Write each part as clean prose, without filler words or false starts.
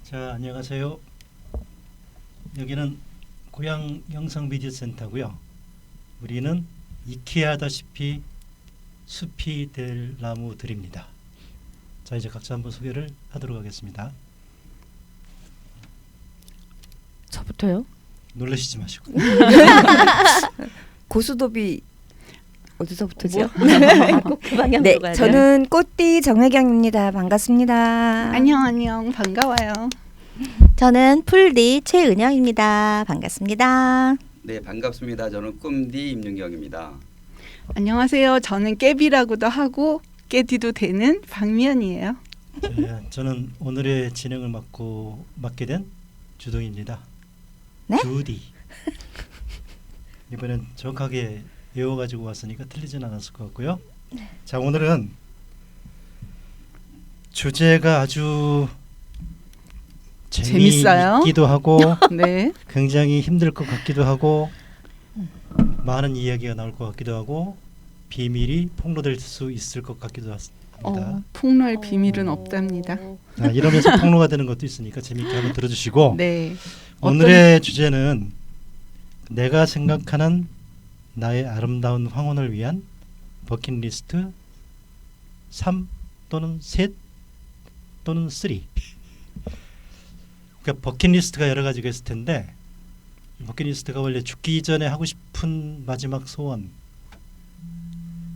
자, 안녕하세요. 여기는 고향 영상미디어센터고요. 우리는 익히하다시피 숲이 될 나무들입니다. 자, 이제 각자 한번 소개를 하도록 하겠습니다. 저부터요? 놀라시지 마시고. 고수톱이 어디서부터죠? 꼭 그 방향으로 네, 가야 돼요. 저는 꽃띠 정혜경입니다. 반갑습니다. 안녕 반가워요. 저는 풀디 최은영입니다. 반갑습니다. 네, 반갑습니다. 저는 꿈디 임윤경입니다. 안녕하세요. 저는 깨비라고도 하고 깨디도 되는 박미연이에요. 자, 저는 오늘의 진행을 맡게 된 주동입니다. 네? 주디. 이번엔 정확하게 외워가지고 왔으니까 틀리진 않았을 것 같고요. 자, 오늘은 주제가 아주 재밌어요. 재미있기도 하고 네. 굉장히 힘들 것 같기도 하고 많은 이야기가 나올 것 같기도 하고 비밀이 폭로될 수 있을 것 같기도 합니다. 폭로할 비밀은 없답니다. 이러면서 폭로가 되는 것도 있으니까 재미있게 한번 들어주시고 네. 오늘의 주제는 내가 생각하는 나의 아름다운 황혼을 위한 버킷리스트 3 또는 셋 또는 3. 그러니까 버킷리스트가 여러 가지가 있을 텐데 버킷리스트가 원래 죽기 전에 하고 싶은 마지막 소원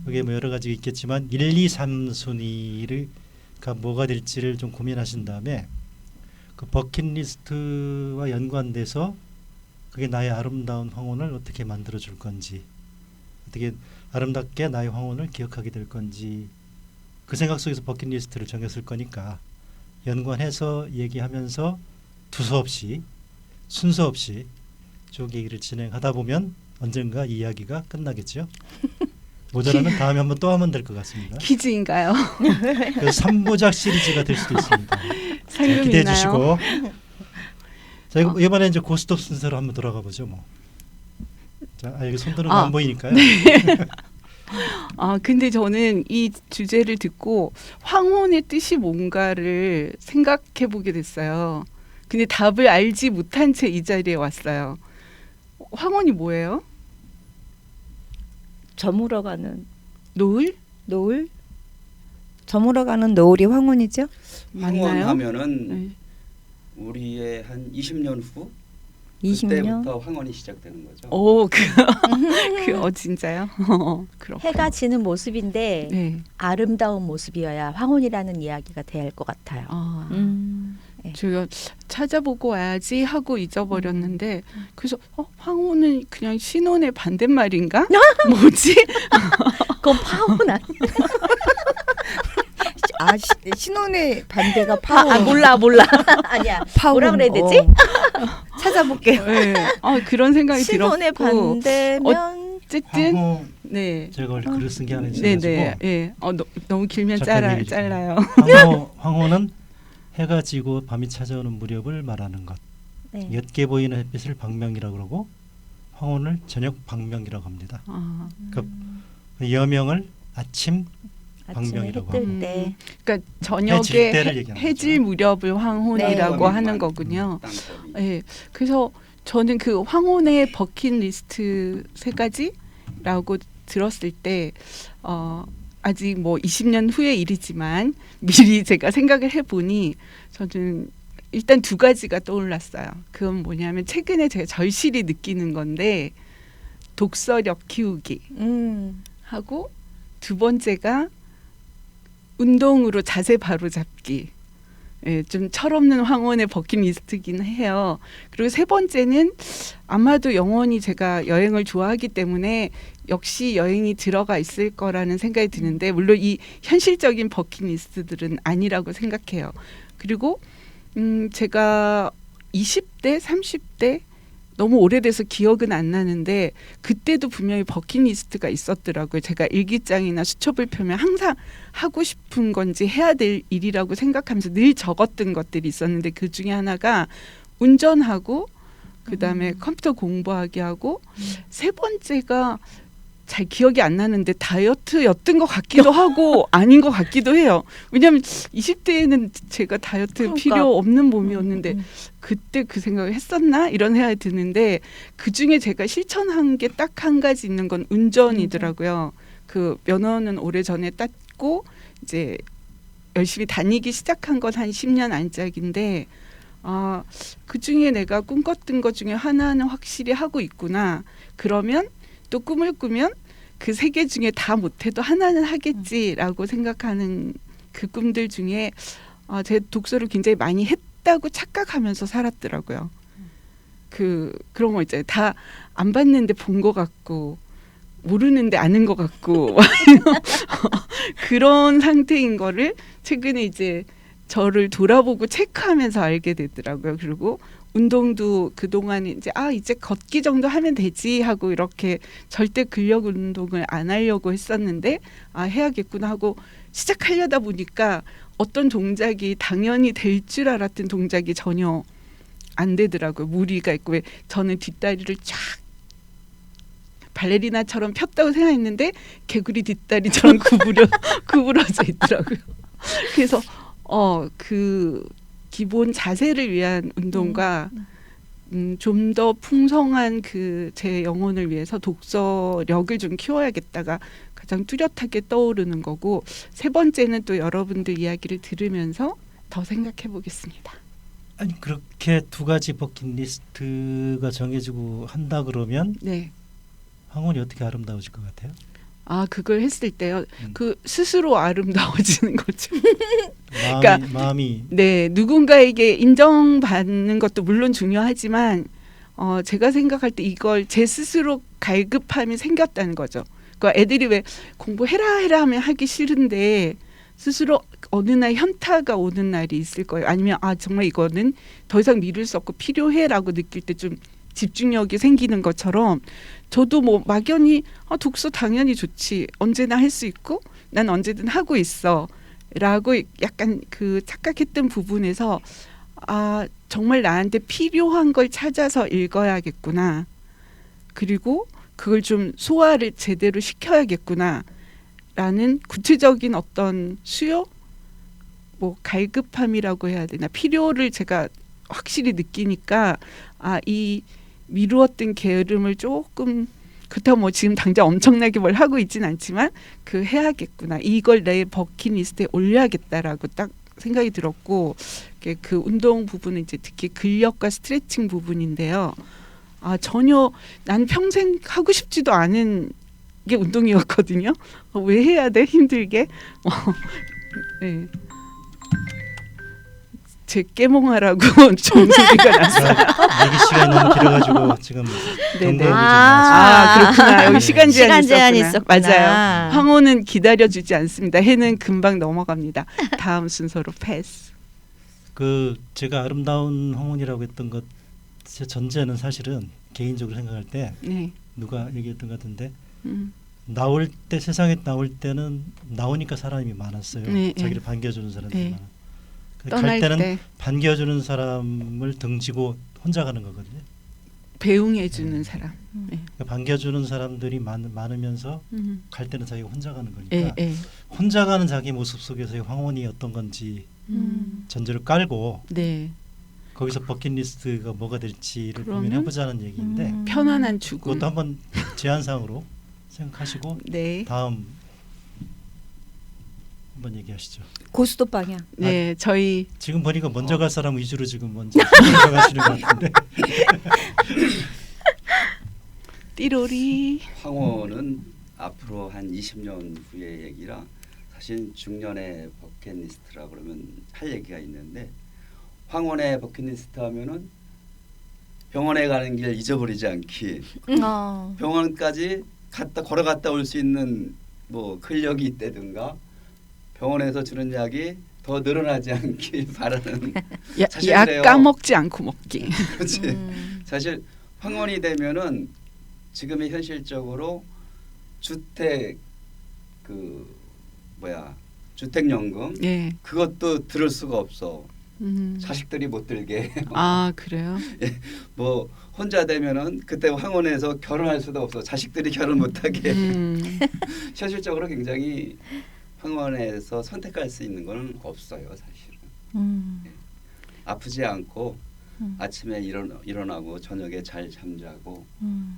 그게 뭐 여러 가지가 있겠지만 1, 2, 3 순위가 뭐가 될지를 좀 고민하신 다음에 그 버킷리스트와 연관돼서 그게 나의 아름다운 황혼을 어떻게 만들어 줄 건지 어떻게 아름답게 나의 황혼을 기억하게 될 건지 그 생각 속에서 버킷리스트를 정했을 거니까 연관해서 얘기하면서 두서없이 순서 없이 쭉 얘기를 진행하다 보면 언젠가 이야기가 끝나겠죠. 모자라면 다음에 한번 또 하면 될 것 같습니다. 퀴즈인가요? 그래서 3부작 시리즈가 될 수도 있습니다. 상금 기대해 있나요? 주시고 자, 이번에 이제 고스톱 순서로 한번 돌아가 보죠. 뭐. 자, 여기 손 드는 거 안 보이니까요. 근데 저는 이 주제를 듣고 황혼의 뜻이 뭔가를 생각해 보게 됐어요. 근데 답을 알지 못한 채 이 자리에 왔어요. 황혼이 뭐예요? 저물어가는 노을? 노을? 저물어가는 노을이 황혼이죠? 맞나요? 황혼하면은 네. 우리의 한 20년 후 20년? 그때부터 황혼이 시작되는 거죠. 오, 진짜요? 그렇구나. 해가 지는 모습인데 네. 아름다운 모습이어야 황혼이라는 이야기가 돼야 할 것 같아요. 제가 찾아보고 와야지 하고 잊어버렸는데 그래서 황혼은 그냥 신혼의 반대말인가? 뭐지? 그건 파혼 아니야? 신혼의 반대가 파혼. 몰라. 아니야. 파혼. 뭐라 그래야 되지? 찾아볼게요. 네. 신혼의 생각이 신혼의 들었고 반대면 어쨌든 황혼 네. 제가 원래 글을 쓴 게 하나 네네. 있어가지고 예. 너무 길면 잠깐 얘기 좀 잘라요. 황혼은 해가 지고 밤이 찾아오는 무렵을 말하는 것. 네. 옅게 보이는 햇빛을 방명이라고 그러고 황혼을 저녁 방명이라고 합니다. 그 여명을 아침 아침에 방명이라고 해뜰 때 그러니까 해질 때를 저녁에 얘기하는 해질 무렵을 황혼이라고 네. 하는 거군요. 땅값이. 예. 그래서 저는 그 황혼의 버킷리스트 3가지라고 들었을 때 아직 뭐 20년 후의 일이지만 미리 제가 생각을 해보니 저는 일단 2가지가 떠올랐어요. 그건 뭐냐면 최근에 제가 절실히 느끼는 건데 독서력 키우기 하고 2번째가 운동으로 자세 바로잡기. 예, 좀 철없는 황혼의 버킷리스트긴 해요. 그리고 3번째는 아마도 영원히 제가 여행을 좋아하기 때문에 역시 여행이 들어가 있을 거라는 생각이 드는데 물론 이 현실적인 버킷리스트들은 아니라고 생각해요. 그리고 제가 20대, 30대 너무 오래돼서 기억은 안 나는데 그때도 분명히 버킷리스트가 있었더라고요. 제가 일기장이나 수첩을 펴면 항상 하고 싶은 건지 해야 될 일이라고 생각하면서 늘 적었던 것들이 있었는데 그 중에 하나가 운전하고 그다음에 컴퓨터 공부하기 하고 3번째가 잘 기억이 안 나는데 다이어트였던 것 같기도 하고 아닌 것 같기도 해요. 왜냐하면 20대에는 제가 다이어트 그러니까. 필요 없는 몸이었는데 그때 그 생각을 했었나 이런 생각이 드는데 그 중에 제가 실천한 게 딱 한 가지 있는 건 운전이더라고요. 그 면허는 오래 전에 땄고 이제 열심히 다니기 시작한 건 한 10년 안짝인데 그 중에 내가 꿈꿨던 것 중에 하나는 확실히 하고 있구나. 그러면 또 꿈을 꾸면 그 세 개 중에 다 못해도 하나는 하겠지라고 생각하는 그 꿈들 중에 제 독서를 굉장히 많이 했다고 착각하면서 살았더라고요. 그런 거 있잖아요. 다 안 봤는데 본 것 같고 모르는데 아는 것 같고 그런 상태인 거를 최근에 이제 저를 돌아보고 체크하면서 알게 되더라고요. 그리고 운동도 그동안 이제 걷기 정도 하면 되지 하고 이렇게 절대 근력 운동을 안 하려고 했었는데 해야겠구나 하고 시작하려다 보니까 어떤 동작이 당연히 될 줄 알았던 동작이 전혀 안 되더라고요. 무리가 있고 왜 저는 뒷다리를 쫙 발레리나처럼 폈다고 생각했는데 개구리 뒷다리처럼 구부러져 있더라고요. 그래서 그 기본 자세를 위한 운동과 좀 더 풍성한 그 제 영혼을 위해서 독서력을 좀 키워야겠다가 가장 뚜렷하게 떠오르는 거고 세 번째는 또 여러분들 이야기를 들으면서 더 생각해 보겠습니다. 아니 그렇게 두 가지 버킷리스트가 정해지고 한다 그러면 네. 황혼이 어떻게 아름다워질 것 같아요? 그걸 했을 때요. 그 스스로 아름다워지는 거죠. 마음이 네, 누군가에게 인정받는 것도 물론 중요하지만 제가 생각할 때 이걸 제 스스로 갈급함이 생겼다는 거죠. 그러니까 애들이 왜 공부해라 하면 하기 싫은데 스스로 어느 날 현타가 오는 날이 있을 거예요. 아니면 정말 이거는 더 이상 미룰 수 없고 필요해라고 느낄 때 좀 집중력이 생기는 것처럼 저도 뭐 막연히 독서 당연히 좋지. 언제나 할 수 있고 난 언제든 하고 있어. 라고 약간 그 착각했던 부분에서 정말 나한테 필요한 걸 찾아서 읽어야겠구나. 그리고 그걸 좀 소화를 제대로 시켜야겠구나. 라는 구체적인 어떤 수요? 뭐 갈급함이라고 해야 되나. 필요를 제가 확실히 느끼니까 이 미루었던 게으름을 조금 그렇다고 뭐 지금 당장 엄청나게 뭘 하고 있진 않지만 해야겠구나. 이걸 내 버킷리스트에 올려야겠다라고 딱 생각이 들었고 그 운동 부분은 이제 특히 근력과 스트레칭 부분인데요. 전혀 난 평생 하고 싶지도 않은 게 운동이었거든요. 왜 해야 돼? 힘들게. 네. 제 깨몽하라고 좀 소리가 났어요. 얘기 시간이 너무 길어가지고 지금 네네. 경고를 좀 그렇구나. 여기 시간 제한이 있었구나. 맞아요. 황혼은 기다려주지 않습니다. 해는 금방 넘어갑니다. 다음 순서로 패스. 그 제가 아름다운 황혼이라고 했던 것 제 전제는 사실은 개인적으로 생각할 때 네. 누가 얘기했던 것 같은데 음. 세상에 나올 때는 나오니까 사람이 많았어요. 네, 자기를 반겨주는 사람들이 네. 많아. 떠날 갈 때는 때 반겨주는 사람을 등지고 혼자 가는 거거든요. 배웅해주는 사람. 네. 그러니까 반겨주는 사람들이 많으면서 갈 때는 자기가 혼자 가는 거니까 예, 예. 혼자 가는 자기 모습 속에서의 황혼이 어떤 건지 전제를 깔고 네. 거기서 버킷리스트가 뭐가 될지를 그러면? 고민해보자는 얘기인데 편안한 죽음. 그것도 한번 제안사항으로 생각하시고 네. 다음 한번 얘기하시죠. 고수도 방향. 네, 저희 지금 보니까 먼저 갈 사람 위주로 지금 먼저 가시는 것 같은데. 띠로리. 황혼은 앞으로 한 20년 후의 얘기라 사실 중년의 버킷리스트라 그러면 할 얘기가 있는데 황혼의 버킷리스트 하면은 병원에 가는 길 잊어버리지 않기, 병원까지 걸어갔다 올 수 있는 뭐 근력이 있다든가 병원에서 주는 약이 더 늘어나지 않길 바라는 사실 약 그래요. 까먹지 않고 먹기. 그렇지. 사실 황혼이 되면은 지금의 현실적으로 주택 주택연금 예. 그것도 들을 수가 없어. 자식들이 못 들게. 아 그래요? 뭐 혼자 되면은 그때 황혼에서 결혼할 수도 없어. 자식들이 결혼 못하게. 현실적으로 굉장히 황혼에서 선택할 수 있는 건 없어요, 사실은. 아프지 않고 아침에 일어나고 저녁에 잘 잠자고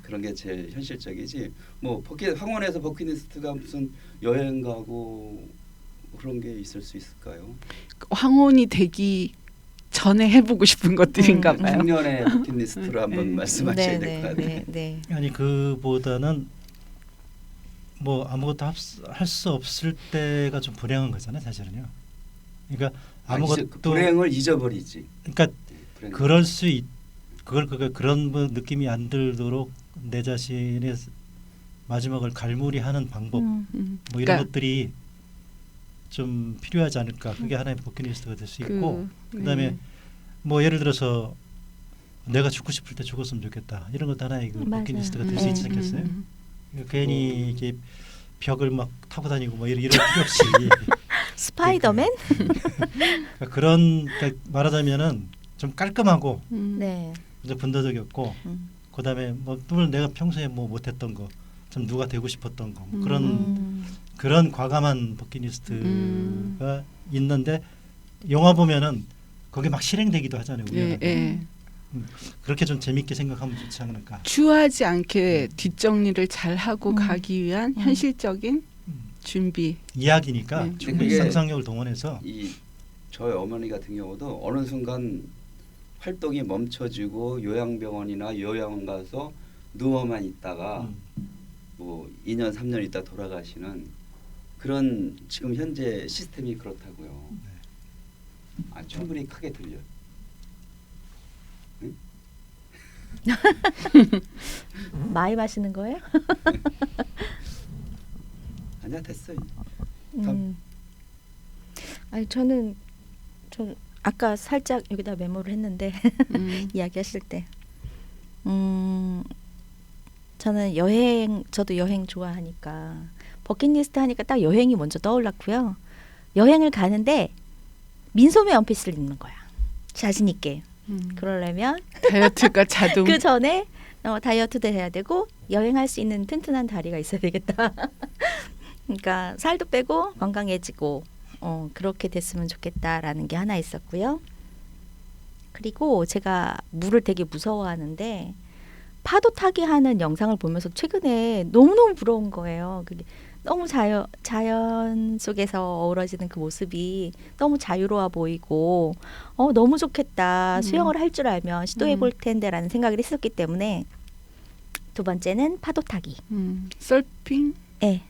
그런 게 제일 현실적이지. 뭐 황혼에서 버킷리스트가 무슨 여행 가고 그런 게 있을 수 있을까요? 황혼이 되기 전에 해보고 싶은 것들인가 봐요. 중년의 버킷리스트로 한번 말씀하셔야 될 것 같아요. 네. 아니 그보다는 뭐 아무것도 할 수 없을 때가 좀 불행한 거잖아요, 사실은요. 그러니까 아무것도 불행을 잊어버리지. 그러니까 불행. 그런 뭐 느낌이 안 들도록 내 자신의 마지막을 갈무리하는 방법 뭐 이런 그러니까 것들이 좀 필요하지 않을까. 그게 하나의 버킷리스트가 될 수 있고 그다음에 뭐 예를 들어서 내가 죽고 싶을 때 죽었으면 좋겠다. 이런 것도 하나의 그 맞아요. 버킷리스트가 될 수 있지 않겠어요? 그러니까 괜히 이게 벽을 막 타고 다니고 뭐 이럴 필요 없이 스파이더맨? 그러니까 그러니까 말하자면은 좀 깔끔하고 네. 이제 분도적이었고 그다음에 뭐 물론 내가 평소에 뭐 못했던 거 좀 누가 되고 싶었던 거 뭐 그런 과감한 버킷리스트가 있는데 영화 보면은 거기 막 실행되기도 하잖아요. 우연하게. 그렇게 좀 재밌게 생각하면 좋지 않을까. 추하지 않게 뒷정리를 잘 하고 가기 위한 현실적인 준비. 이야기니까 충분히 그게 상상력을 동원해서 저희 어머니 같은 경우도 어느 순간 활동이 멈춰지고 요양병원이나 요양원 가서 누워만 있다가 뭐 2년 3년 있다 돌아가시는 그런 지금 현재 시스템이 그렇다고요. 충분히 크게 들려. 응? 많이 마시는 거예요? 아니야 됐어요. 아니 저는 아까 살짝 여기다 메모를 했는데 이야기하실 때 저는 저도 여행 좋아하니까 버킷리스트 하니까 딱 여행이 먼저 떠올랐고요. 여행을 가는데 민소매 원피스를 입는 거야. 자신 있게. 그러려면 다이어트가 자동. 그 전에 다이어트도 해야 되고 여행할 수 있는 튼튼한 다리가 있어야 되겠다. 그러니까 살도 빼고 건강해지고 그렇게 됐으면 좋겠다라는 게 하나 있었고요. 그리고 제가 물을 되게 무서워하는데 파도 타기 하는 영상을 보면서 최근에 너무너무 부러운 거예요. 그게 너무 자연 속에서 어우러지는 그 모습이 너무 자유로워 보이고 너무 좋겠다. 수영을 할 줄 알면 시도해 볼 텐데라는 생각을 했었기 때문에 두 번째는 파도 타기. 서핑? 네.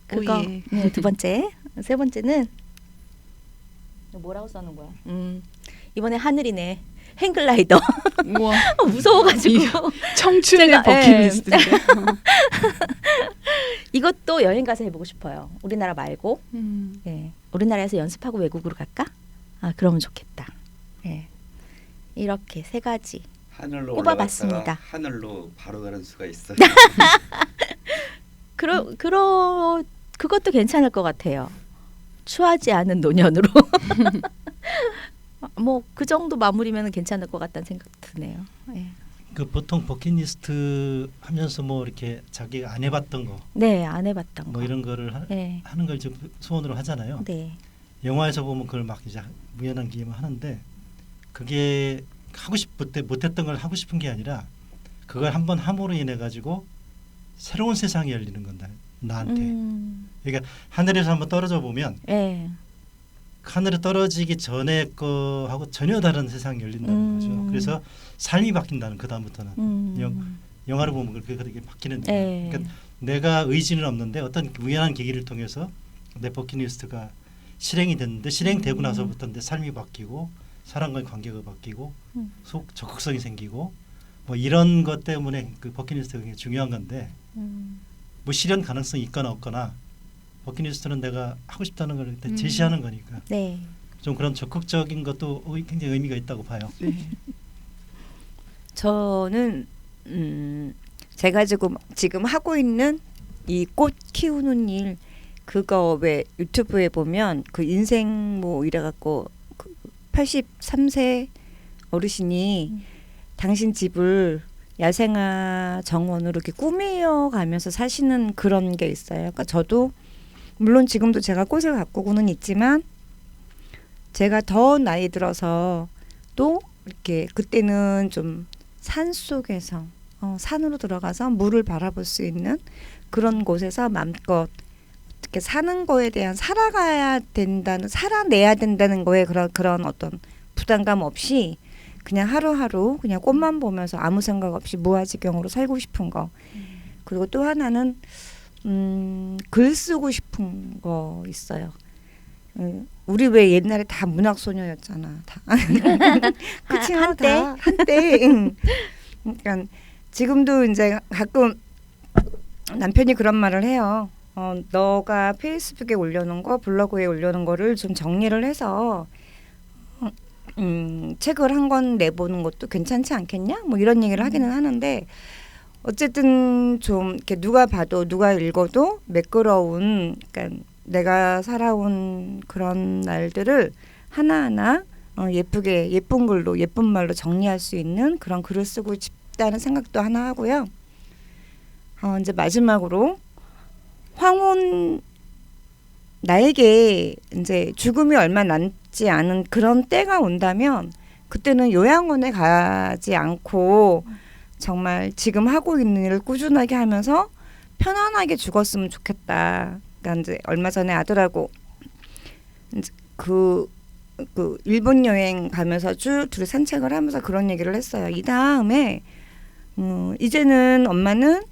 그거 네, 두 번째. 세 번째는 뭐라고 써놓은 거야? 이번에 하늘이네. 행글라이더. 우와. 무서워가지고 청춘의 버킷리스트. 이것도 여행 가서 해보고 싶어요. 우리나라 말고. 네. 우리나라에서 연습하고 외국으로 갈까? 그러면 좋겠다. 네. 이렇게 세 가지 하늘로 꼽아봤습니다. 올라갔다가 하늘로 바로 가는 수가 있어요. 그것도 괜찮을 것 같아요. 추하지 않은 노년으로. 뭐 그 정도 마무리면 괜찮을 것 같다는 생각 드네요. 네. 그 보통 버킷리스트 하면서 뭐 이렇게 자기가 안 해봤던 거, 네, 안 해봤던 뭐 거, 이런 거를 네. 하는 걸 좀 소원으로 하잖아요. 네. 영화에서 보면 그걸 막 이제 무연한 기회만 하는데 그게 하고 싶을 때 못했던 걸 하고 싶은 게 아니라 그걸 한번 함으로 인해 가지고 새로운 세상이 열리는 건다 나한테. 그러니까 하늘에서 한번 떨어져 보면. 네. 하늘에 떨어지기 전에 거하고 전혀 다른 세상이 열린다는 거죠. 그래서 삶이 바뀐다는 그 다음부터는 영화를 보면 그렇게 바뀌는 거예요. 그러니까 내가 의지는 없는데 어떤 우연한 계기를 통해서 내 버킷리스트가 실행이 됐는데 실행되고 나서부터 내 삶이 바뀌고 사람과의 관계가 바뀌고 적극성이 생기고 뭐 이런 것 때문에 그 버킷리스트가 굉장히 중요한 건데 뭐 실현 가능성이 있거나 없거나 버킷리스트는 내가 하고 싶다는 걸 제시하는 거니까 네. 좀 그런 적극적인 것도 굉장히 의미가 있다고 봐요. 네. 저는 제가 지금 하고 있는 이 꽃 키우는 일 그거 왜 유튜브에 보면 그 인생 뭐 이래갖고 83세 어르신이 당신 집을 야생화 정원으로 이렇게 꾸미어가면서 사시는 그런 게 있어요. 그러니까 저도 물론 지금도 제가 꽃을 가꾸고는 있지만 제가 더 나이 들어서 또 이렇게 그때는 좀 산 속에서 산으로 들어가서 물을 바라볼 수 있는 그런 곳에서 마음껏 이렇게 사는 거에 대한 살아내야 된다는 거에 그런 어떤 부담감 없이 그냥 하루하루 그냥 꽃만 보면서 아무 생각 없이 무아지경으로 살고 싶은 거. 그리고 또 하나는 글 쓰고 싶은 거 있어요. 우리 왜 옛날에 다 문학 소녀였잖아. 다. 그치? 한때? 한때. 그러니까 지금도 이제 가끔 남편이 그런 말을 해요. 너가 페이스북에 올려놓은 거, 블로그에 올려놓은 거를 좀 정리를 해서 책을 한 권 내보는 것도 괜찮지 않겠냐? 뭐 이런 얘기를 하기는 하는데 어쨌든 좀 이렇게 누가 봐도 누가 읽어도 매끄러운, 그러니까 내가 살아온 그런 날들을 하나하나 예쁘게 예쁜 글로 예쁜 말로 정리할 수 있는 그런 글을 쓰고 싶다는 생각도 하나 하고요. 이제 마지막으로 황혼 나에게 이제 죽음이 얼마 남지 않은 그런 때가 온다면 그때는 요양원에 가지 않고 정말 지금 하고 있는 일을 꾸준하게 하면서 편안하게 죽었으면 좋겠다. 그러니까 이제 얼마 전에 아들하고 이제 그 일본 여행 가면서 쭉 둘이 산책을 하면서 그런 얘기를 했어요. 이 다음에 이제는 엄마는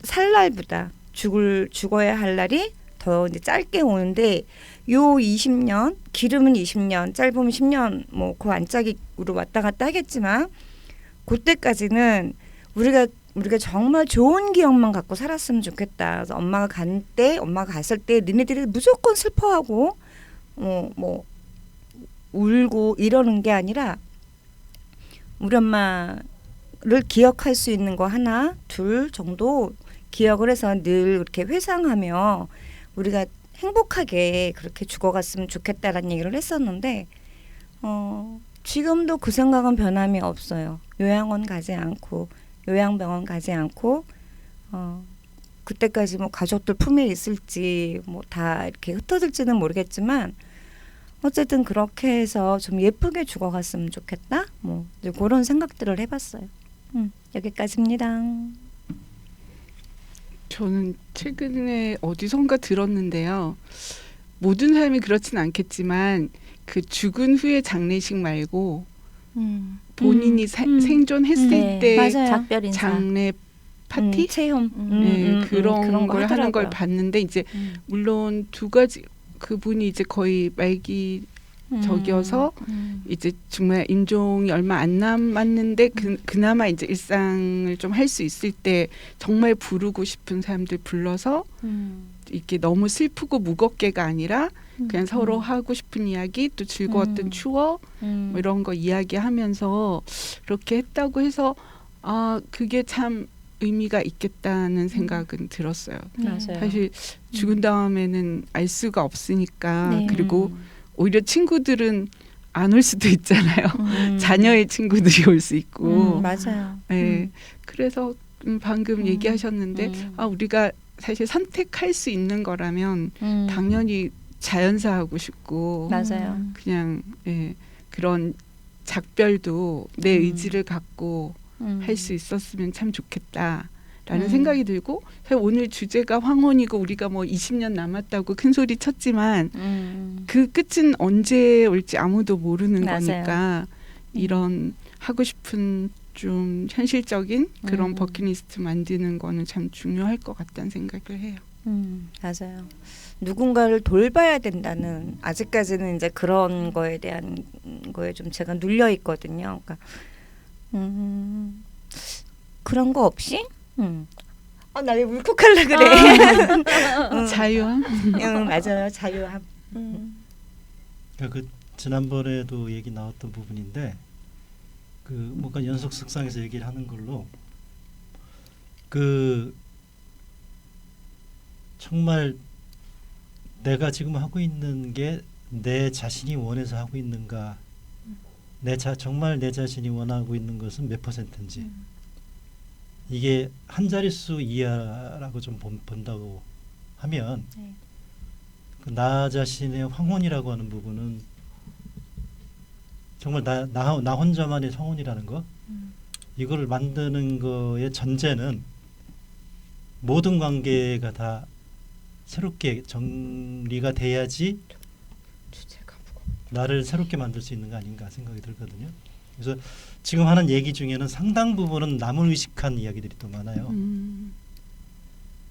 살 날보다 죽어야 할 날이 더 이제 짧게 오는데 요 20년 길으면 20년 짧으면 10년 뭐 그 안짝으로 왔다 갔다 하겠지만 그때까지는 우리가 정말 좋은 기억만 갖고 살았으면 좋겠다. 그래서 엄마가 갔을 때 니네들이 무조건 슬퍼하고 뭐 울고 이러는 게 아니라 우리 엄마를 기억할 수 있는 거 하나, 둘 정도 기억을 해서 늘 이렇게 회상하며 우리가 행복하게 그렇게 죽어갔으면 좋겠다라는 얘기를 했었는데 지금도 그 생각은 변함이 없어요. 요양원 가지 않고 요양병원 가지 않고 그때까지 뭐 가족들 품에 있을지 뭐 다 이렇게 흩어질지는 모르겠지만 어쨌든 그렇게 해서 좀 예쁘게 죽어갔으면 좋겠다. 뭐 이제 그런 생각들을 해봤어요. 여기까지입니다. 저는 최근에 어디선가 들었는데요. 모든 사람이 그렇진 않겠지만 그 죽은 후의 장례식 말고 본인이 생존했을 네, 때 맞아요. 작별 인사. 장례 파티 체험 네, 그런 거 걸 하는 걸 하더라고요. 봤는데 이제 물론 두 가지 그분이 이제 거의 말기 적이어서 이제 정말 임종이 얼마 안 남았는데 그나마 이제 일상을 좀 할 수 있을 때 정말 부르고 싶은 사람들 불러서 이게 너무 슬프고 무겁게가 아니라 그냥 서로 하고 싶은 이야기 또 즐거웠던 추억 뭐 이런 거 이야기하면서 그렇게 했다고 해서 그게 참 의미가 있겠다는 생각은 들었어요. 맞아요. 사실 죽은 다음에는 알 수가 없으니까 네. 그리고 오히려 친구들은 안 올 수도 있잖아요. 자녀의 친구들이 올 수 있고. 맞아요. 네. 그래서 방금 얘기하셨는데 우리가 사실 선택할 수 있는 거라면 당연히 자연사하고 싶고 맞아요. 그냥 그런 작별도 내 의지를 갖고 할 수 있었으면 참 좋겠다라는 생각이 들고 사실 오늘 주제가 황혼이고 우리가 뭐 20년 남았다고 큰 소리 쳤지만 그 끝은 언제 올지 아무도 모르는 맞아요. 거니까 이런 하고 싶은 좀 현실적인 그런 버킷리스트 만드는 거는 참 중요할 것 같다는 생각을 해요. 맞아요. 누군가를 돌봐야 된다는 아직까지는 이제 그런 거에 대한 거에 좀 제가 눌려 있거든요. 그러니까 그런 거 없이 나 왜 울컥하려 그래. 자유함? 맞아요. 자유함. 그러니까 그 지난번에도 얘기 나왔던 부분인데 그 뭔가 연속 석상에서 얘기를 하는 걸로 그 정말 내가 지금 하고 있는 게 내 자신이 원해서 하고 있는가, 정말 내 자신이 원하고 있는 것은 몇 %인지, 이게 한 자릿수 이하라고 좀 본다고 하면 네. 그 나 자신의 황혼이라고 하는 부분은 정말 나 혼자만의 성혼이라는 거, 이거를 만드는 거의 전제는 모든 관계가 다 새롭게 정리가 돼야지 나를 새롭게 만들 수 있는 거 아닌가 생각이 들거든요. 그래서 지금 하는 얘기 중에는 상당 부분은 남을 의식한 이야기들이 또 많아요.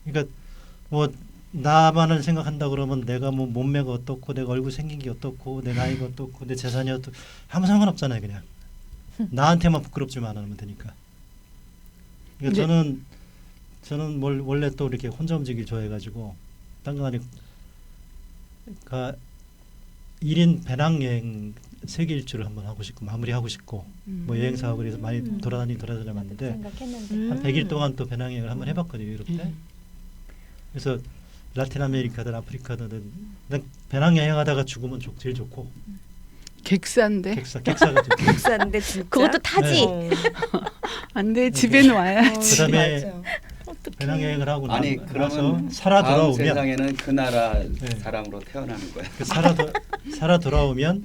그러니까 뭐 나만을 생각한다 그러면 내가 뭐 몸매가 어떻고 내가 얼굴 생긴 게 어떻고 내 나이가 어떻고 내 재산이 어떻고 아무 상관없잖아요. 그냥 나한테만 부끄럽지만 않으면 되니까. 그러니까 저는 원래 또 이렇게 혼자 움직이기 좋아해가지고 당간에 1인 배낭여행 세계 일주를 한번 하고 싶고 마무리하고 싶고 뭐 여행 사업을 해서 많이 돌아다녀 봤는데 생각했는데. 한 100일 동안 또 배낭여행을 한번 해봤거든요. 유럽 때. 그래서 라틴 아메리카든 아프리카든 난 배낭여행하다가 죽으면 제일 좋고 객사인데 객사가 좋고 복사인데 진짜. 그것도 타지. 네. 안돼 집에는 와야지. 그다음에 배낭여행을 하고 아니 나서 그러면 살아 다음 돌아오면 세상에는 그 나라 네. 사람으로 태어나는 거야. 살아 돌아오면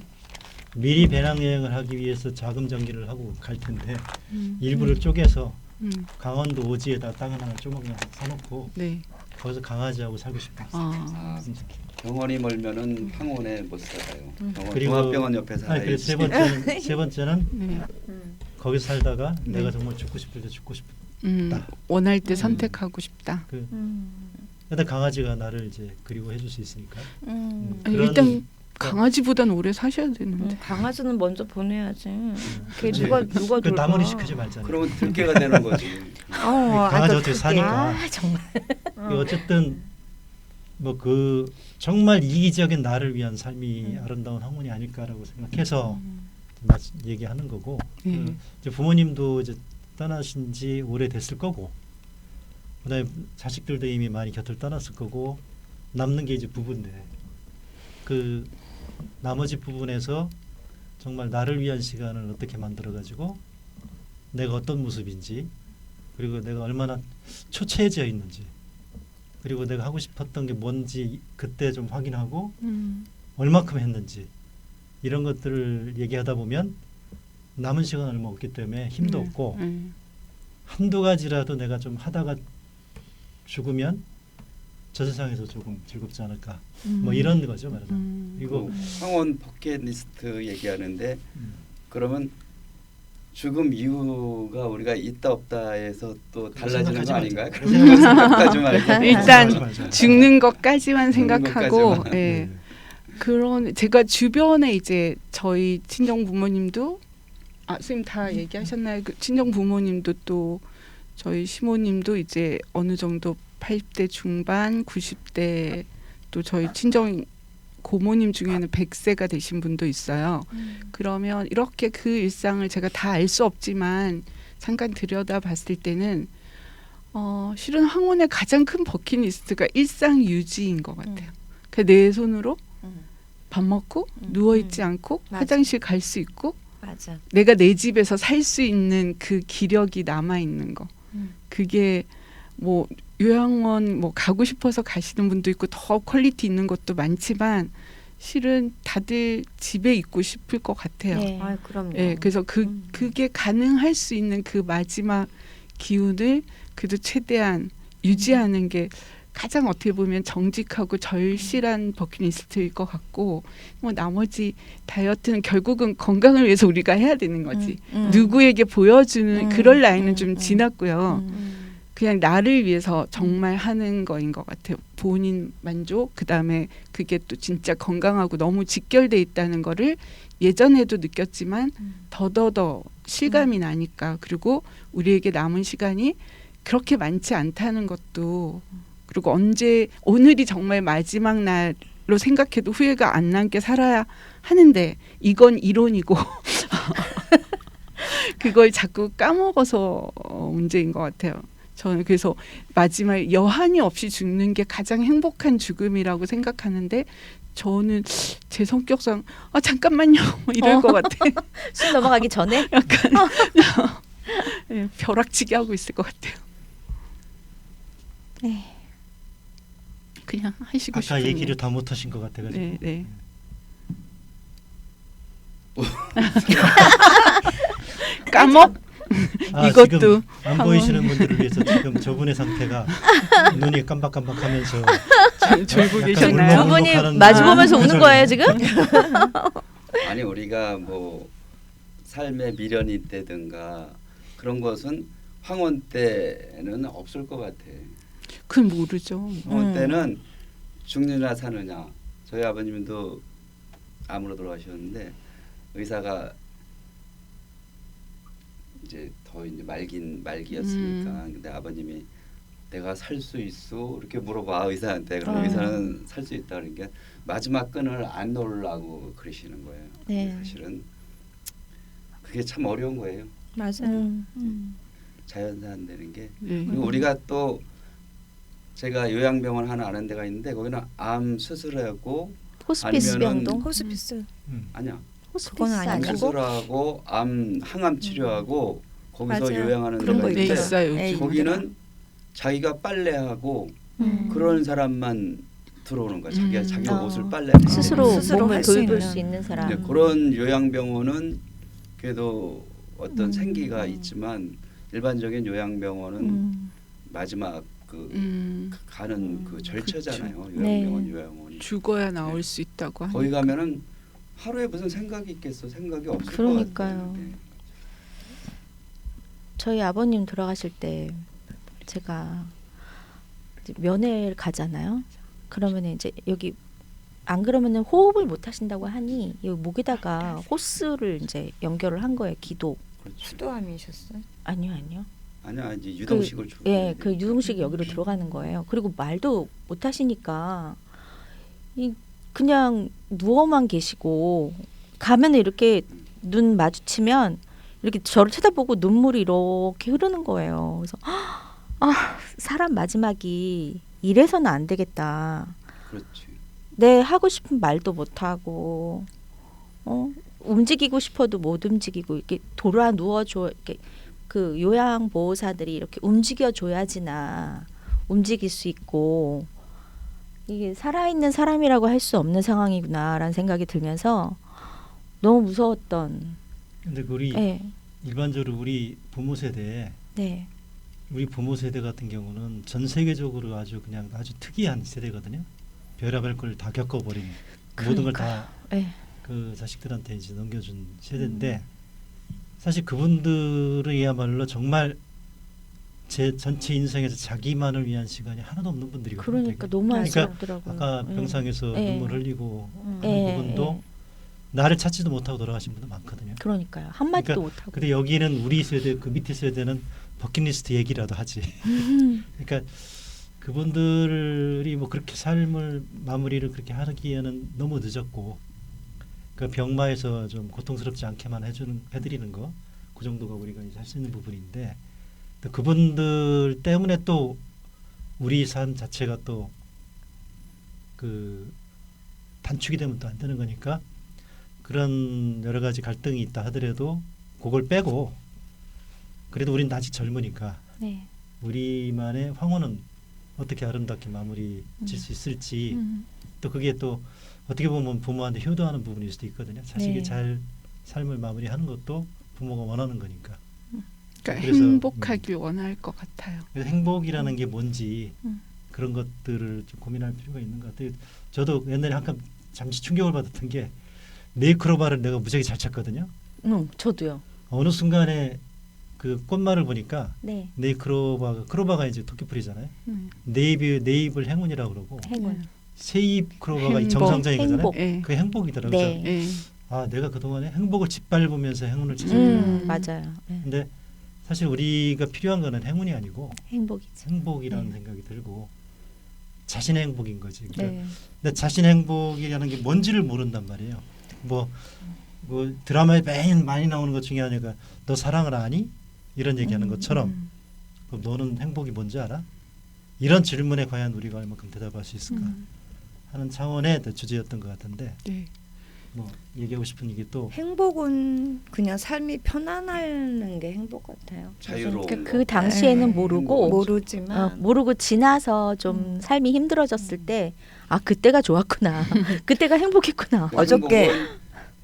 미리 배낭여행을 하기 위해서 자금 정리를 하고 갈 텐데 일부를 쪼개서 강원도 오지에다 땅 하나 조그맣게 사놓고 네. 거기서 강아지하고 살고 싶어요. 아, 병원이 멀면은 황혼에 못 살아요. 병원 그리고 종합병원 옆에 살아요. 세 번째는 네. 거기서 살다가 네. 내가 정말 죽고 싶을 때 죽고 싶다. 원할 때 선택하고 싶다. 근데 강아지가 나를 이제 그리워해줄 수 있으니까. 아니, 그런- 일단 강아지보단 오래 사셔야 되는데. 강아지는 먼저 보내야지. 걔 그치. 누가 그 돌봐. 나무리 시키지 말잖아요. 그러면 들깨가 되는 거지. 강아지 어떻게 사니까. 아 정말. 어쨌든 뭐 그 정말 이기적인 나를 위한 삶이 아름다운 황혼이 아닐까라고 생각해서 얘기하는 거고. 네. 이제 부모님도 이제 떠나신 지 오래됐을 거고, 그다음에 자식들도 이미 많이 곁을 떠났을 거고, 남는 게 이제 부부인데 그 나머지 부분에서 정말 나를 위한 시간을 어떻게 만들어 가지고 내가 어떤 모습인지, 그리고 내가 얼마나 초췌해져 있는지, 그리고 내가 하고 싶었던 게 뭔지 그때 좀 확인하고 얼마큼 했는지, 이런 것들을 얘기하다 보면 남은 시간 얼마 없기 때문에 힘도 없고 한두 가지라도 내가 좀 하다가 죽으면 저 세상에서 조금 즐겁지 않을까, 뭐 이런 거죠 말하자면. 그리고 황혼 버킷리스트 얘기하는데 그러면 죽음 이유가 우리가 있다 없다에서 또 달라지는 거 아닌가요? 그런 생각하지 말고 일단 죽는 것까지만 죽는 생각하고, 것까지만. 예. 그런 제가 주변에 이제 저희 친정 부모님도 선생님 다 얘기하셨나요? 그 친정 부모님도 또 저희 시모님도 이제 어느 정도 80대 중반, 90대, 또 저희 친정 고모님 중에는 100세가 되신 분도 있어요. 그러면 이렇게 그 일상을 제가 다 알 수 없지만 잠깐 들여다봤을 때는 실은 황혼의 가장 큰 버킷리스트가 일상 유지인 것 같아요. 그 내 손으로 밥 먹고 누워 있지 않고 맞아. 화장실 갈 수 있고 맞아. 내가 내 집에서 살 수 있는 그 기력이 남아 있는 거. 그게 뭐 요양원 뭐 가고 싶어서 가시는 분도 있고 더 퀄리티 있는 것도 많지만 실은 다들 집에 있고 싶을 것 같아요. 네. 아, 그럼요. 예, 그래서 그게 가능할 수 있는 그 마지막 기운을 그래도 최대한 유지하는 게 가장 어떻게 보면 정직하고 절실한 버킷리스트일 것 같고, 뭐 나머지 다이어트는 결국은 건강을 위해서 우리가 해야 되는 거지. 누구에게 보여주는 그럴 나이는 좀 지났고요. 그냥 나를 위해서 정말 하는 거인 것 같아요. 본인 만족, 그다음에 그게 또 진짜 건강하고 너무 직결돼 있다는 거를 예전에도 느꼈지만 더더더 실감이 나니까, 그리고 우리에게 남은 시간이 그렇게 많지 않다는 것도, 그리고 오늘이 정말 마지막 날로 생각해도 후회가 안 남게 살아야 하는데 이건 이론이고 그걸 자꾸 까먹어서 문제인 것 같아요. 저는 그래서 마지막에 여한이 없이 죽는 게 가장 행복한 죽음이라고 생각하는데, 저는 제 성격상 잠깐만요 뭐 이럴 것 같아. 술 넘어가기 전에 약간 예, 벼락치기 하고 있을 것 같아요. 네. 그냥 하시고 싶은 아까 얘기를 다 못하신 것 같아가지고. 네, 네. 까먹 이것도 지금 안 한번- 보이시는 분들을 위해서 지금 저분의 상태가 눈이 깜박깜박하면서 졸고 약간 계셨나요? 두 분이 울먹울먹하는 마주보면서 우는 표정이에요. 거예요 지금? 아니 우리가 뭐 삶의 미련이 있다든가 그런 것은 황혼 때는 없을 것 같아. 그건 모르죠. 황혼 때는 죽느냐 사느냐. 저희 아버님도 암으로 돌아가셨는데 의사가 이제 더 이제 말기였으니까 근데 아버님이 내가 살 수 있어 이렇게 물어봐 의사한테. 그럼 의사는 살 수 있다 그러니까 마지막 끈을 안 놓으려고 그러시는 거예요. 네. 사실은 그게 참 어려운 거예요. 맞아요. 자연산 되는 게. 네. 그리고 우리가 또 제가 요양병원 하나 아는 데가 있는데 거기는 암 수술하고 호스피스 아니면은- 병동? 호스피스. 아니야 호스피스 그건 암 아니고? 아니고? 수술하고 암 항암 치료하고 거기서 맞아요. 요양하는 그런 데가 거 네, 있는데 있어요. 에이, 요즘. 거기는 자기가 빨래하고 그런 사람만 들어오는 거야. 자기 아. 옷을 빨래하고 스스로 스스로 몸을 할수 돌볼 있는. 수 있는 사람. 네, 그런 요양병원은 그래도 어떤 음. 생기가 있지만 일반적인 요양병원은 마지막 그 가는 그 절차잖아요. 요양병원 네. 요양원이 죽어야 나올 수 있다고 하니까. 거기 가면은 하루에 무슨 생각이 있겠어? 생각이 없을 것 그러니까요. 같아요. 네. 저희 아버님 돌아가실 때 제가 이제 면회를 가잖아요. 그러면 이제 여기 안 그러면은 호흡을 못 하신다고 하니 여기 목에다가 호스를 이제 연결을 한 거예요. 기도. 그렇죠. 수도암이셨어요? 아니요. 아니야 이제 유동식을 주고 예, 그 유동식이 여기로 들어가는 거예요. 그리고 말도 못 하시니까 이 그냥 누워만 계시고 가면 이렇게 눈 마주치면 이렇게 저를 쳐다보고 눈물이 이렇게 흐르는 거예요. 그래서 사람 마지막이 이래서는 안 되겠다. 그렇지. 네, 하고 싶은 말도 못 하고 움직이고 싶어도 못 움직이고 이렇게 돌아 누워줘 이렇게 그 요양 보호사들이 이렇게 움직여 줘야지나 움직일 수 있고 이게 살아있는 사람이라고 할 수 없는 상황이구나라는 생각이 들면서 너무 무서웠던. 근데 우리 네, 일반적으로 우리 부모 세대에 네, 우리 부모 세대 같은 경우는 전 세계적으로 아주 그냥 아주 특이한 세대거든요. 별의별 걸 다 겪어버린 모든 걸 다 네, 그 자식들한테 이제 넘겨준 세대인데 사실 그분들이야말로 정말 제 전체 인생에서 자기만을 위한 시간이 하나도 없는 분들이거든요. 그러니까 되게. 너무 그러니까 안쓰럽더라고요. 아까 네. 병상에서 네. 눈물 흘리고 하는 네, 부분도 네. 나를 찾지도 못하고 돌아가신 분도 많거든요. 그러니까요. 한 마디도 그러니까 못 하고. 근데 여기는 우리 세대 그 밑에 세대는 버킷리스트 얘기라도 하지. 그러니까 그분들이 뭐 그렇게 삶을 마무리를 그렇게 하기에는 너무 늦었고 그 병마에서 좀 고통스럽지 않게만 해드리는 거 그 정도가 우리가 이제 할 수 있는 부분인데 또 그분들 때문에 또 우리 삶 자체가 또 그 단축이 되면 또 안 되는 거니까 그런 여러 가지 갈등이 있다 하더라도 그걸 빼고 그래도 우리는 아직 젊으니까 네. 우리만의 황혼은 어떻게 아름답게 마무리 질 수 있을지 또 그게 또 어떻게 보면 부모한테 효도하는 부분일 수도 있거든요. 자식이 네. 잘 삶을 마무리하는 것도 부모가 원하는 거니까. 그러니까 그래서, 행복하길 원할 것 같아요. 그래서 행복이라는 게 뭔지 음. 그런 것들을 좀 고민할 필요가 있는 것 같아요. 저도 옛날에 잠깐 잠시 충격을 받았던 게 네이크로바를 내가 무지하게 잘 찾거든요. 저도요. 어느 순간에 그 꽃말을 보니까 네. 크로바가 이제 토끼풀이잖아요. 음. 네잎을 행운이라고 그러고 행운. 세잎 크로바가 이 행복, 정상적인 거잖아요. 행복. 예. 그게 행복이더라고요. 네. 예. 아 내가 그동안에 행복을 짓밟으면서 행운을 찾았구나. 맞아요. 네. 근데 사실 우리가 필요한 거는 행운이 아니고 행복이죠. 행복이라는 네. 생각이 들고 자신의 행복인 거지. 그러니까 네. 근데 자신의 행복이라는 게 뭔지를 모른단 말이에요. 뭐 드라마에 매일 많이 나오는 것 중에 하나가 너 사랑을 아니? 이런 얘기하는 것처럼 그럼 너는 행복이 뭔지 알아? 이런 질문에 과연 우리가 얼마큼 대답할 수 있을까? 하는 차원의 주제였던 것 같은데 네. 뭐 얘기하고 싶은 얘기 또 행복은 그냥 삶이 편안하는 게 행복 같아요. 자유로운 그러니까 거. 그 당시에는 네. 모르고 모르지만 모르고 지나서 좀 삶이 힘들어졌을 때 아 그때가 좋았구나. 그때가 행복했구나. 어저께 행복은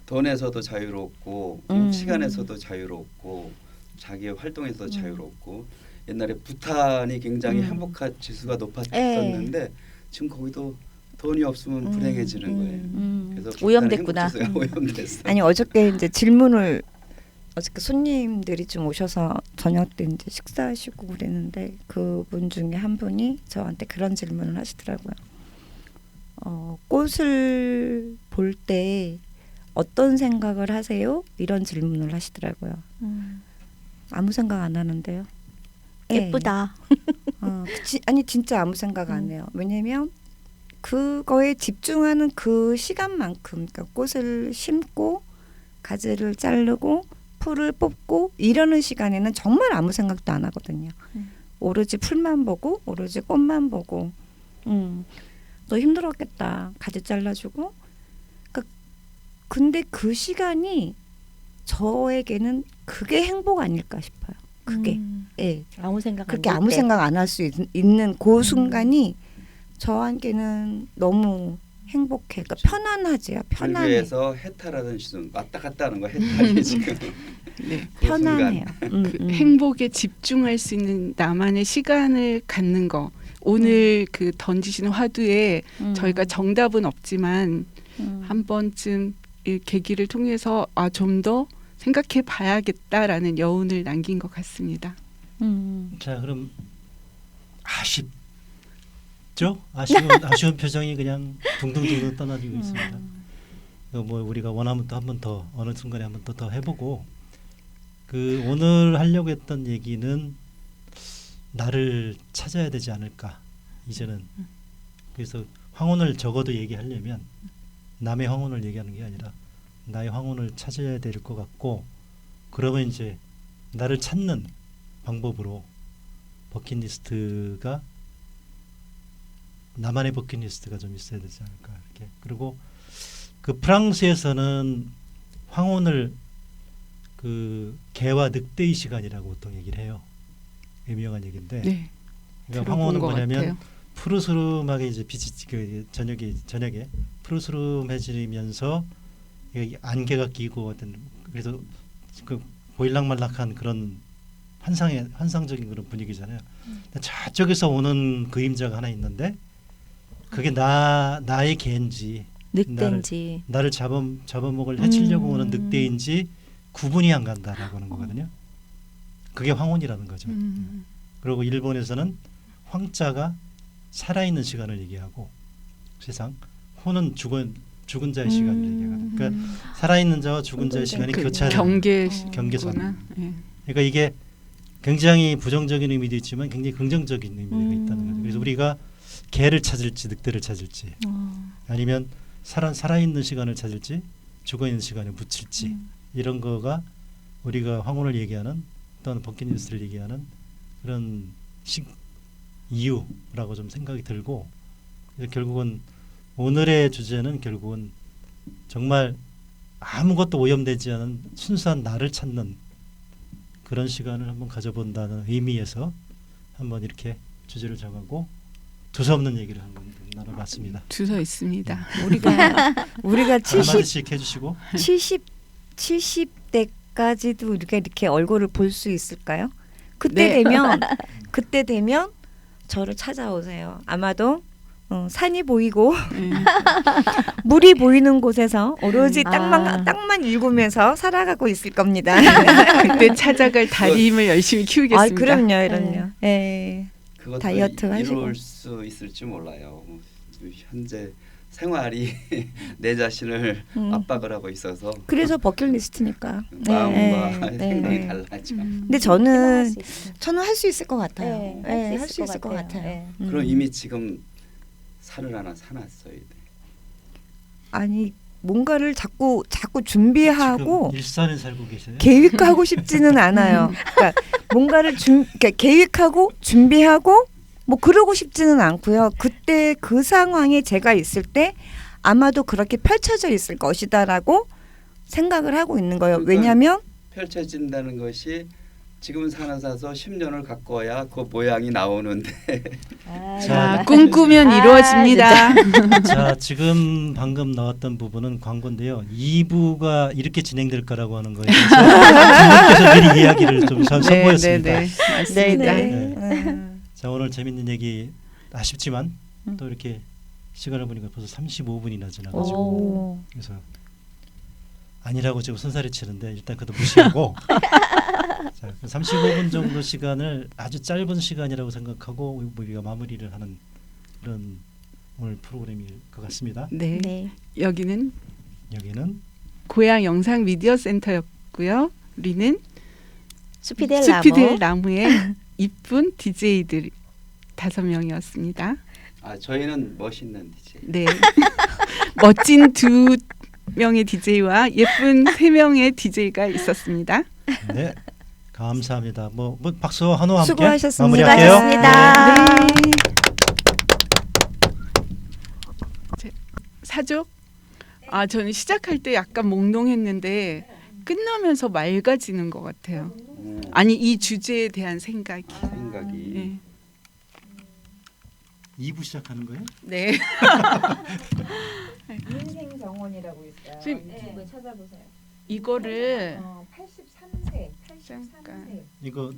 돈에서도 자유롭고 시간에서도 자유롭고 자기의 활동에서도 자유롭고 옛날에 부탄이 굉장히 행복한 지수가 높았었는데 지금 거기도 돈이 없으면 불행해지는 거예요. 그래서 오염됐구나. 부탄은 행복 지수가 오염됐어. 아니 어저께 이제 질문을 어저께 손님들이 좀 오셔서 저녁 때 이제 식사하시고 그랬는데 그분 중에 한 분이 저한테 그런 질문을 하시더라고요. 꽃을 볼 때 어떤 생각을 하세요? 이런 질문을 하시더라고요. 아무 생각 안 하는데요. 예쁘다. 아니 진짜 아무 생각 안 해요. 왜냐면 그거에 집중하는 그 시간만큼 그러니까 꽃을 심고 가지를 자르고 풀을 뽑고 이러는 시간에는 정말 아무 생각도 안 하거든요. 오로지 풀만 보고 오로지 꽃만 보고 너 힘들었겠다. 가지 잘라주고 그러니까 근데 그 시간이 저에게는 그게 행복 아닐까 싶어요. 그게 예. 아무 생각 안 그렇게 들 아무 때. 생각 안 할 수 있는 그 순간이 저한테는 너무 행복해. 그러니까 편안하지요. 편안해. 불교에서 해탈하는 시선 왔다 갔다 하는 거 해탈이 지금 네. 그 편안해요. 그 행복에 집중할 수 있는 나만의 시간을 갖는 거. 오늘 그 던지시는 화두에 저희가 정답은 없지만 한 번쯤 이 계기를 통해서 좀 더 생각해 봐야겠다라는 여운을 남긴 것 같습니다. 자 그럼 아쉽죠? 아쉬운 표정이 그냥 둥둥둥둥 떠나지고 있습니다. 뭐 우리가 원하면 또 한 번 더 어느 순간에 한 번 더 해보고 그 오늘 하려고 했던 얘기는 나를 찾아야 되지 않을까 이제는. 그래서 황혼을 적어도 얘기하려면 남의 황혼을 얘기하는 게 아니라 나의 황혼을 찾아야 될 것 같고 그러면 이제 나를 찾는 방법으로 버킷리스트가 나만의 버킷리스트가 좀 있어야 되지 않을까 이렇게. 그리고 그 프랑스에서는 황혼을 그 개와 늑대의 시간이라고 보통 얘기를 해요. 유명한 얘기인데. 네. 그러니까 황혼은 것 뭐냐면 같아요. 푸르스름하게 이제 빛이 그 저녁에 푸르스름해지면서 안개가 끼고 어떤 그래서 그 보일락말락한 그런 환상적인 그런 분위기잖아요. 저쪽에서 오는 그림자가 하나 있는데 그게 나의 개인지 늑대인지 나를 잡아먹을 해치려고 오는 늑대인지 구분이 안 간다라고 하는 거거든요. 그게 황혼이라는 거죠. 그리고 일본에서는 황자가 살아있는 시간을 얘기하고 세상 혼은 죽은 자의 시간을 얘기하거든요. 그러니까 살아있는 자와 죽은 자의 시간이 교차하는 경계선. 네. 그러니까 이게 굉장히 부정적인 의미도 있지만 굉장히 긍정적인 의미가 있다는 거죠. 그래서 우리가 개를 찾을지 늑대를 찾을지 아니면 살아있는 시간을 찾을지 죽어있는 시간에 붙일지 이런 거가 우리가 황혼을 얘기하는 또는 버킷리스트를 얘기하는 그런 이유라고 좀 생각이 들고 결국은 오늘의 주제는 결국은 정말 아무것도 오염되지 않은 순수한 나를 찾는 그런 시간을 한번 가져본다는 의미에서 한번 이렇게 주제를 정하고 두서없는 얘기를 한번 나눠봤습니다. 주서 있습니다. 우리가 70씩 해주시고 70대까지도 우리가 이렇게 얼굴을 볼 수 있을까요? 네. 그때 되면 저를 찾아오세요. 아마도 산이 보이고 물이 보이는 곳에서 오로지 땅만 일구면서 살아가고 있을 겁니다. 그때 찾아갈 달임을 열심히 키우겠습니다. 그럼요. 예. 그것도 다이어트 하시고. 이룰 수 있을지 몰라요. 현재 생활이 내 자신을 압박을 하고 있어서 그래서 버킷리스트니까. 마음과 네. 생각이 네. 달라져. 근데 저는 할 수 있을 것 같아요. 네, 할 수 있을 것 같아요. 네. 그럼 이미 지금 산을 하나 사놨어야 돼. 아니 뭔가를 자꾸 준비하고 지금 일산에 살고 계세요? 계획하고 싶지는 않아요. 그러니까 뭔가를 그러니까 계획하고 준비하고 뭐 그러고 싶지는 않고요. 그때 그 상황에 제가 있을 때 아마도 그렇게 펼쳐져 있을 것이다라고 생각을 하고 있는 거예요. 그러니까 왜냐하면 펼쳐진다는 것이 지금 살아서 10년을 갖고야 그 모양이 나오는데 자, 꿈꾸면 아, 이루어집니다. 자, 지금 방금 나왔던 부분은 광고인데요. 2부가 이렇게 진행될 거라고 하는 거에 대해서 분께서 미리 이야기를 좀 선보였습니다. 네, 맞습니다. 네. 자, 오늘 재밌는 얘기 아쉽지만 또 이렇게 시간을 보니까 벌써 35분이나 지나가지고 오. 그래서 아니라고 지금 손살이 치는데 일단 그것도 무시하고 자, 35분 정도 시간을 아주 짧은 시간이라고 생각하고 우리가 마무리를 하는 그런 오늘 프로그램일 것 같습니다. 네. 네. 여기는 여기는 고향 영상 미디어 센터였고요. 우리는 수피델 수피델 나무. 나무의 이쁜 DJ들 5명이었습니다. 아 저희는 멋있는 DJ. 네. 멋진 2명의 DJ와 예쁜 3명의 DJ가 있었습니다. 네 감사합니다. 뭐 박수와 환호와 함께 수고하셨습니다. 마무리할게요. 수고하셨습니다. 네. 사족? 아 저는 시작할 때 약간 몽롱했는데 끝나면서 맑아지는 것 같아요. 아니 이 주제에 대한 생각이. 생각이 네. 2부 시작하는 거예요? 네. 인생 정원이라고 있어요. 선생님, 유튜브에 찾아보세요. 이거를 83세, 잠깐. 이거